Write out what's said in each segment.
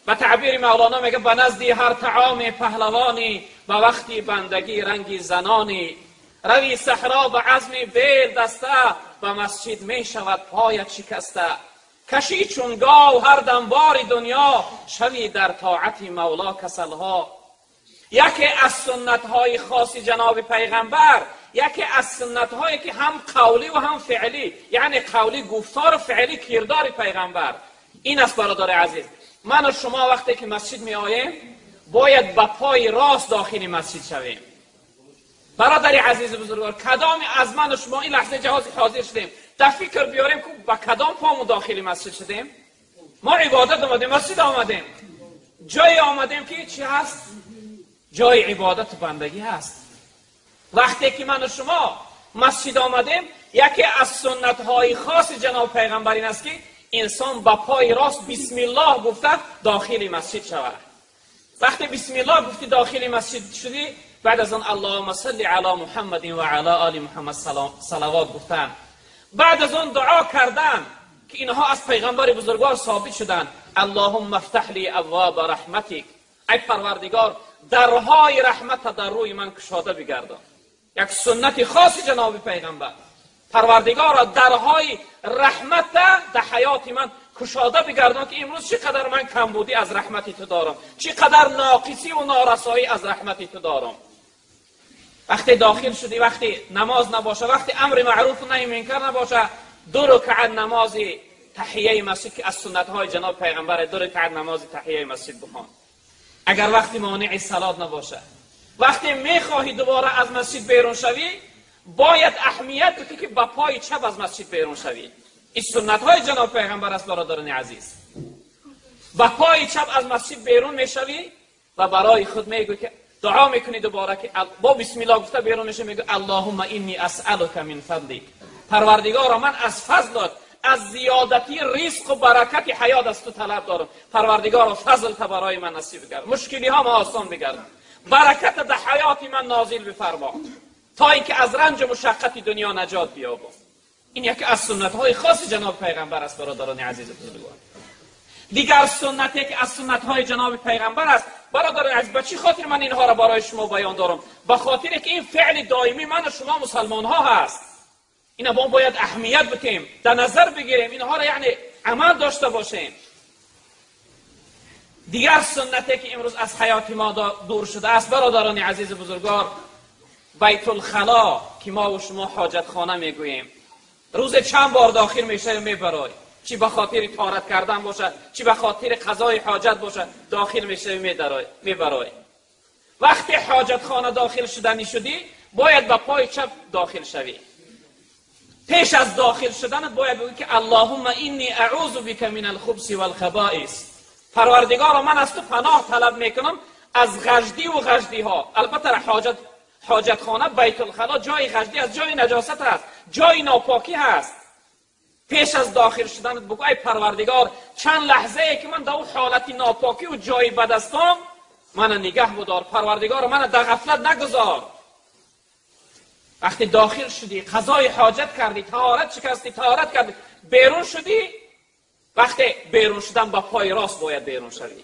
به تعبیر مولانا میگه به نزدی هر طعام پهلوانی، به وقتی بندگی رنگی زنانی. روی صحرا به عزم بیل دسته، به مسجد می شود پایت شکسته. کشی چون گاو هر دنبار دنیا، شوی در طاعت مولا کسلها. یکی از سنت های خاصی جناب پیغمبر، یکی از سنت هایی که هم قولی و هم فعلی، یعنی قولی گفتار و فعلی کردار پیغمبر این است. برادر عزیز، من و شما وقتی که مسجد می آییم باید با پای راست داخل مسجد شویم. برادر عزیز بزرگوار، کدام از من و شما این لحظه جهاز حاضر شدیم در فکر بیاریم که با کدام پامون داخل مسجد شدیم؟ ما عبادت آمدیم، مسجد آمدیم، جای آمدیم که چی هست؟ جای عبادت و بندگی هست. وقتی که من و شما مسجد آمدیم، یکی از سنت های خاص جناب پیغمبر این است که انسان با پای راست بسم الله گفته داخل مسجد شود. وقتی بسم الله گفتی داخل مسجد شدی، بعد از آن اللهم صل علی محمد و علی آل محمد صلوات گفتن. بعد از آن دعا کردن که اینها از پیغمبر بزرگوار ثابت شدن. اللهم افتح لی ابواب رحمتک، ای پروردگار درهای رحمت در روی من کشاده بگردان. یک سنت خاص جناب پیغمبر، پروردگار درهای رحمت در حیات من کشاده بگردان که امروز چقدر من کمبودی از رحمت تو دارم، چقدر ناقصی و نارسایی از رحمت تو دارم. وقتی داخل شدی، وقتی نماز نباشه، وقتی امر معروف و نهی منکر نباشه، 2 رکعت نماز تحیه مسجد که از سنت های جناب پیغمبر، 2 رکعت نماز تحیه مسجد بخوان. اگر وقتی مانع صلات نباشه، وقتی میخواهی دوباره از مسجد بیرون شوی، باید اهمیت بدی که با پای چپ از مسجد بیرون شوی. این سنت های جناب پیغمبر است برادران عزیز. با پای چپ از مسجد بیرون میشوی و برای خود میگوی که دعا میکنی دوباره که با بسم الله گفته بیرون میشه، میگه اللهم انی اسالک من فضلک، پروردگارا من از فضلت، از زیادتی رزق و برکت حیات از تو طلب دارم. پروردگارا فضل تا برای من نصیب بگرد، مشکلی ها ما آسان بگرد، برکت در حیات من نازل بفرما تا اینکه از رنج و مشقت دنیا نجات بیابم. این یکی از سنت های خاص جناب پیغمبر است برادران عزیز بزرگوار. دیگر سنتی که از سنت های جناب پیغمبر است برادران عزیز، به چی خاطر من اینها را برای شما بیان دارم؟ به خاطر که این فعل دائمی من و شما مسلمان ها هست. اینا ما باید اهمیت بدیم، در نظر بگیریم، اینها را یعنی عمل داشته باشیم. دیگر سنتی که امروز از حیات ما دور شده است برادران عزیز بزرگوار، بیت الخلا که ما و شما حاجت خانه میگوییم. روز چند بار داخل میشه میبرای، چی به خاطر طهارت کردن باشه، چی به خاطر قضای حاجت باشه، داخل میشه میبرای. وقتی حاجت خانه داخل شدنی شدی، باید با پای چپ داخل شوی. پیش از داخل شدن باید بگویی که اللهم انی اعوذ بک من الخبث والخبائث، پروردگارا من از تو پناه طلب میکنم از غژدی و غژدی ها. البته حاجت خانه بیت الخلا جای غژدی است، جای نجاست است، جای ناپاکی هست. پیش از داخل شدن بگو ای پروردگار چند لحظه ای که من در اون حالت ناپاکی و جای بد هستم من نگه بدار، پروردگار من در غفلت نگذار. وقتی داخل شدی، قضای حاجت کردی، طهارت شکستی، طهارت کردی، بیرون شدی، وقتی بیرون شدن با پای راست باید بیرون شدی.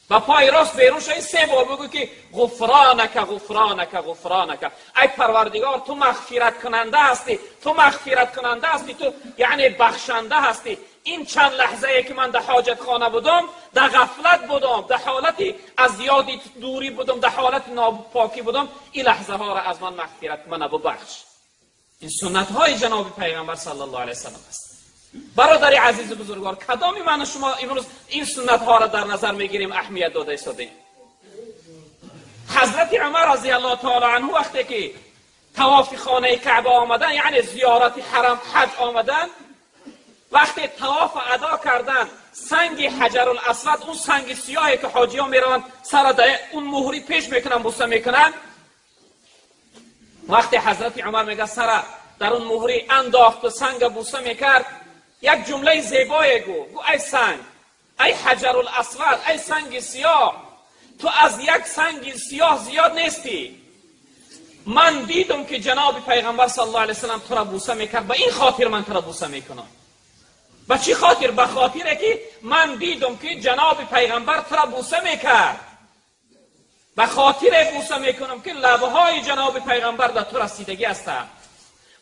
با پای راست بیرون شدی 3 بار بگو که غفرانک غفرانک غفرانک، ای پروردگار تو مغفرت کننده هستی، تو مغفرت کننده هستی، تو یعنی بخشنده هستی. این چند لحظه ای که من در حاجت خانه بودم، در غفلت بودم، در حالتی از یادی دوری بودم، در حالت ناپاکی بودم، این لحظه ها را از من مغفرت من ببخش. این سنت های جناب پیغمبر صلی الله علیه و سلم است. برادر عزیز بزرگوار، کدامی من و شما امروز این سنت ها را در نظر میگیریم، اهمیت داده ایستادیم؟ حضرت عمر رضی الله تعالی عنه وقتی که طواف خانه کعبه آمدن، یعنی زیارت حرم حج آمدن، وقتی طواف ادا کردن، سنگ حجر الاسود، اون سنگ سیاهی که حاجی ها میروند سر اون مهری پیش میکنن، بوسه میکنن، وقتی حضرت عمر میگه سر در اون مهری انداخت و سنگ بوسه میکرد، یک جمله زیبایی گو ای سنگ، ای حجر الاسود، ای سنگ سیاه، تو از یک سنگ سیاه زیاد نیستی. من دیدم که جناب پیغمبر صلی الله علیه و سلم تو را بوسه میکرد، به این خاطر من تو را بوسه میکنم. به چی خاطر؟ به خاطر که من دیدم که جناب پیغمبر تو را بوسه میکرد، به خاطر بوسه میکنم که لبهای جناب پیغمبر در تو رسیدگی است،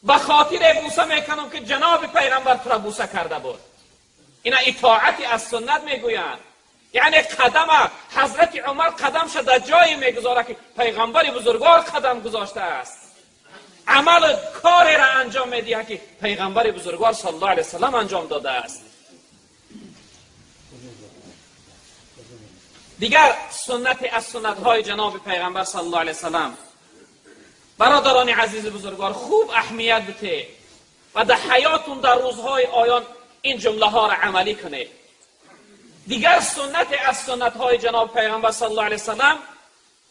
به خاطر بوسه میکنم که جناب پیغمبر تو را بوسه کرده بود. اینا اطاعتی از سنت میگویند. یعنی قدم حضرت عمر قدمش در جایی میگذاره که پیغمبر بزرگوار قدم گذاشته است، عمل کاری را انجام میده که پیغمبر بزرگوار صلی الله علیه وسلم انجام داده است. دیگر سنت از سنت های جناب پیغمبر صلی الله علیه وسلم، برادران عزیز بزرگوار، خوب اهمیت بده و در حیاتون در روزهای آیان این جمله ها را عملی کنید. دیگر سنت از سنت های جناب پیغمبر صلی الله علیه وسلم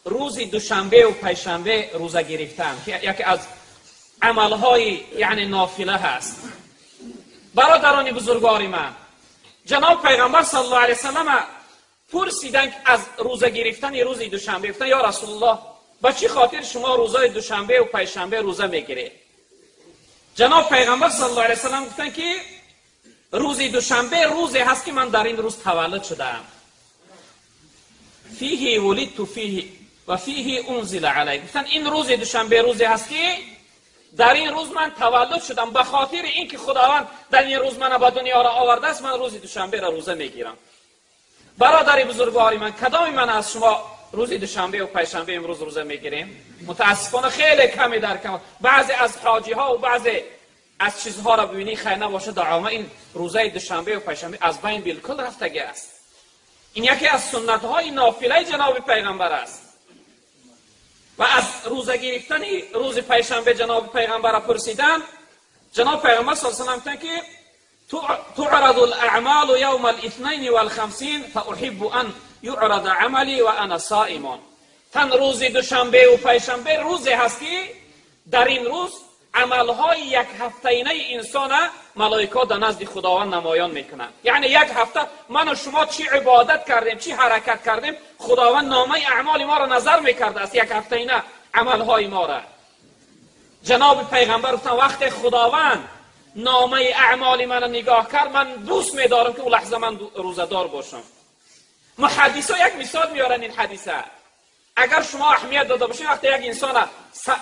روز دوشنبه و پنجشنبه روزه گرفتن که یکی از عملهای یعنی نافله هست. برادران بزرگوار من، جناب پیغمبر صلی الله علیه وسلم پرسیدن از روزه گرفتن روز دوشنبه، گفتن یا رسول الله به چی خاطر شما روزای دوشنبه و پنجشنبه روزه میگیرید؟ جناب پیغمبر صلی الله علیه وسلم گفتن که روز دوشنبه روزی هست که من در این روز تولد شدم، فیه ولدت فیه و فیه انزل علی. گفتن این روز دوشنبه روزی هست که در این روز من تولد شدم، به خاطر اینکه خداوند در این روز من به دنیا را آورده است، من روز دوشنبه را روزه میگیرم. برادر بزرگواری من، کدام من از شما روز دوشنبه و پنجشنبه امروز روزه میگیریم؟ متاسفانه خیلی کمی در کم. بعضی از حاجی ها و بعضی از چیزها را ببینی خیر نباشه در عامه این روزه دوشنبه و پنجشنبه از بین بالکل رفتگی است. این یکی از سنت های نافله جناب پیغمبر است. و از روزه گرفتن روز پنجشنبه جناب پیغمبر را پرسیدن، جناب پیغمبر صلی الله علیه و سلم که تعرض الاعمال یوم الاثنین والخمسین فاحب ان یعرض عملی و انا صائم. تن روز دوشنبه و پنجشنبه روزی هست که در این روز عملهای یک هفتهینه انسان ملائکه در نزد خداوند نمایان میکنند. یعنی یک هفته من و شما چی عبادت کردیم، چی حرکت کردیم، خداوند نامه اعمال ما را نظر میکرده است، یک هفتهینه عملهای ما را. جناب پیغمبر گفتن وقت خداوند نامه اعمال من را نگاه کرد، من دوست میدارم که اون لحظه من روزدار باشم. محدثا یک مثال میارن این حدیثه. اگر شما اهمیت داده باشید وقتی یک انسان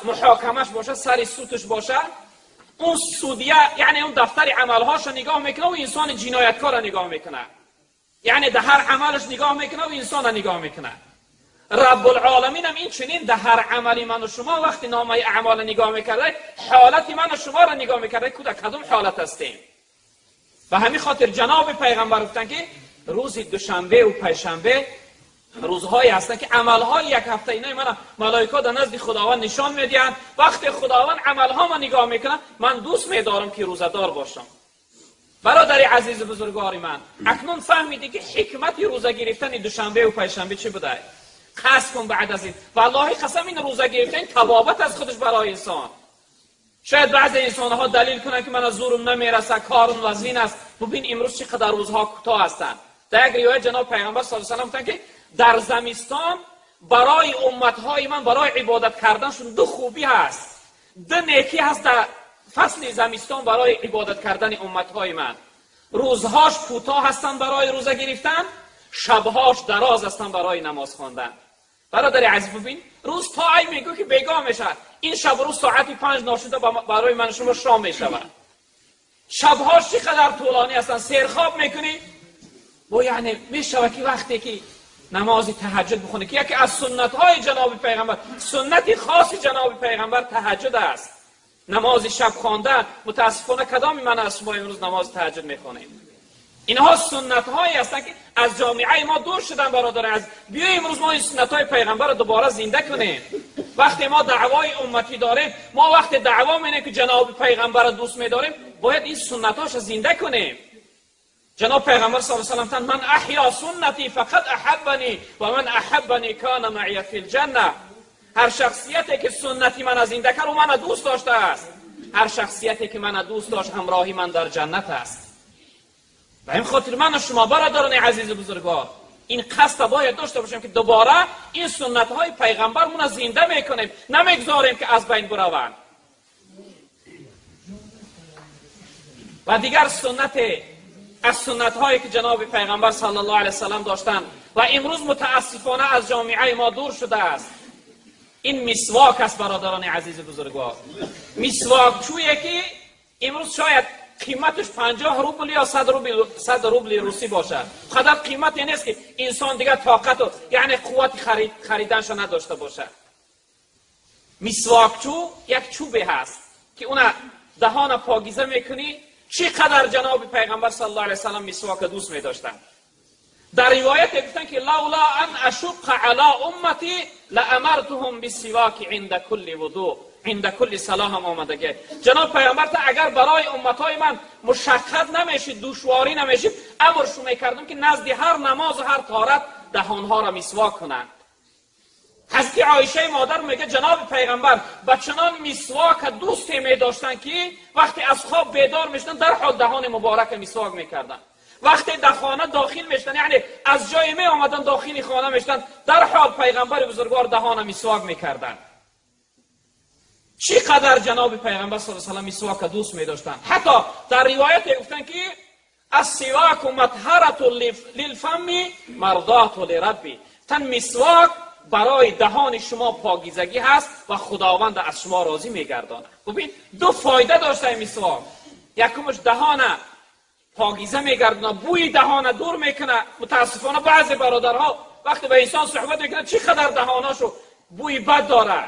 محاکمش باشه، سر سوتش باشه، اون سودیه یعنی اون دفتر عملهاش نگاه میکنه و انسان جنایتکار نگاه میکنه، یعنی در هر عملش نگاه میکنه و انسان نگاه میکنه. رب العالمین هم این چنین در هر عملی من و شما وقتی نامه اعمال نگاه میکرده، حالت من و شما را نگاه میکرده کدام حالت هستیم. و همین خاطر جناب پیغمبر گفتن که روز دوشنبه و پنجشنبه روزهایی هستند که عملهای یک هفته اینه من ملائکه در نزد خداوند نشان میدهند. وقتی خداوند عملها من نگاه میکنه، من دوست میدارم که روزدار باشم. برادر عزیز بزرگوار من، اکنون فهمیدی که حکمت روزه گرفتن دوشنبه و پنجشنبه چی بوده؟ قصد کن بعد از این، والله قسم این روزه گرفتن تبابت از خودش برای انسان. شاید بعضی انسان ها دلیل کنن که من از زورم نمیرسه، کارم وزین است. ببین امروز چقدر روزها کوتاه هستند. در یک روایت جناب پیغمبر صلی الله علیه و سلم گفتن که در زمستان برای امتهای من برای عبادت کردنشون دو خوبی هست، دو نیکی هست در فصل زمستان برای عبادت کردن امتهای من. روزهاش کوتاه هستند برای روزه گرفتن، شبهاش دراز هستند برای نماز خواندن. برادر عزیز ببین، روز تا ای میگه که بیگاه میشه، این شب روز ساعت 5 ناشده برای من شما شام میشود. شبهاش چقدر طولانی هستند، سیر خواب میکنی و یعنی میشه که وقتی که نماز تهجد بخونه که یکی از سنت های جناب پیغمبر، سنت خاص جناب پیغمبر تهجد است، نماز شب خواندن. متاسفانه کدام من از شما امروز نماز تهجد میخونیم؟ اینها سنت هایی هستند که از جامعه ما دور شدن. برادر عزیز، بیا امروز ما این سنت های پیغمبر رو دوباره زنده کنیم. وقتی ما دعوای امتی داریم، ما وقتی دعوا میکنیم که جناب پیغمبر رو دوست میداریم، باید این سنت هاش زنده کنیم. جناب پیغمبر صلی الله علیه و سلم من احیا سنتی فقط احبنی و من احبنی کان معی فی الجنه. هر شخصیتی که سنتی من زنده کرد و من دوست داشته است، هر شخصیتی که من دوست داشت همراهی من در جنت است. و این خاطر من و شما برادران عزیز بزرگوار این قصد باید داشته باشیم که دوباره این سنت های پیغمبرمون زنده میکنیم، نمیگذاریم که از بین بروند. و دیگر سنت از سنت هایی که جناب پیغمبر صلی الله علیه وسلم داشتن و امروز متاسفانه از جامعه ما دور شده است، این مسواک است برادران عزیز بزرگوار. مسواک چویه که امروز شاید قیمتش 50 روبل یا 100 روبل روسی باشد. خدا قیمت این است که انسان دیگه طاقت و یعنی قوت خریدنش نداشته باشد. مسواک چو یک چوبه هست که اون دهان پاکیزه میکنی. چقدر جناب پیغمبر صلی الله علیه وسلم مسواک دوست می داشتن. در روایت گفتن که لولا ان اشق علی امتی لامرتهم بالسواک عند کل وضوء، عند کل صلاه هم آمده. جناب پیغمبر تا اگر برای امتای من مشقت نمیشید، دشواری نمیشید، امرشون میکردم که نزد هر نماز و هر طهارت دهانها را مسواک کنند. حضرت عایشه مادر میگه جناب پیغمبر با چنان مسواک دوستی می داشتن که وقتی از خواب بیدار میشدن در حال دهان مبارک مسواک میکردن. وقتی در خانه داخل میشدن، یعنی از جای می آمدن داخل خانه میشدن، در حال پیغمبر بزرگوار دهان مسواک میکردن. چقدر جناب پیغمبر صلی الله علیه و مسواک دوست می داشتن. حتی در روایت گفتن که السواک مطهرة للفم مرضاة لربی، تن مسواک برای دهان شما پاکیزگی هست و خداوند از شما راضی میگرداند. ببین دو فایده داشته مسواک. یکمش دهان پاکیزه میگردونه، بوی دهان دور میکنه. متاسفانه بعضی برادرها وقتی به انسان صحبت میکنه چقدر دهاناشو بوی بد داره.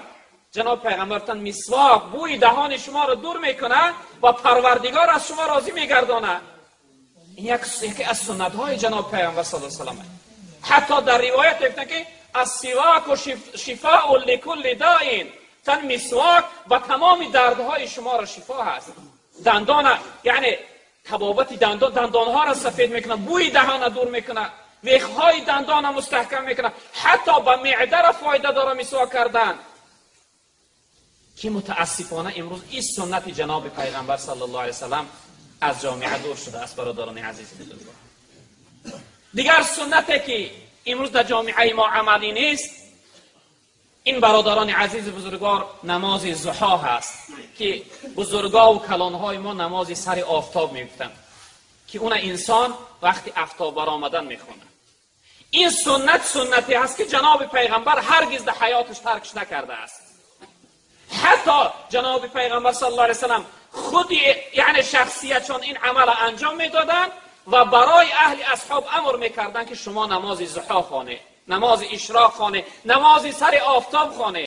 جناب پیغمبر تن مسواک بوی دهان شما رو دور میکنه و پروردگار از شما راضی میگردانه. این یکی از سنت های جناب پیغمبر صلی الله علیه و سلم. حتی در روایت گفته که السواک شفاء لكل داء، تن مسواک و تمام دردهای شما را شفا هست. دندان یعنی تبابت دندانها را سفید میکنه، بوی دهان دور میکنه، ویخهای دندان را مستحکم میکنه، حتی به معده را فایده داره مسواک کردن. که متاسفانه امروز این سنت جناب پیغمبر صلی الله علیه وسلم از جامعه دور شده است. برادران عزیز بزرگوار، دیگر سنتی که امروز در جامعه ما عملی نیست، این برادران عزیز بزرگوار نماز ضحی هست که بزرگا و کلانهای ما نماز سر آفتاب میگفتن که اون انسان وقتی آفتاب برآمدن میخونه. این سنتی هست که جناب پیغمبر هرگز در حیاتش ترکش نکرده است. حتی جناب پیغمبر صلی الله علیه وسلم خود یعنی شخصیتشان این عمل انجام میدادن و برای اهل اصحاب امر میکردن که شما نماز ضحی خوانه، نماز اشراق خوانه، نماز سر آفتاب خوانه.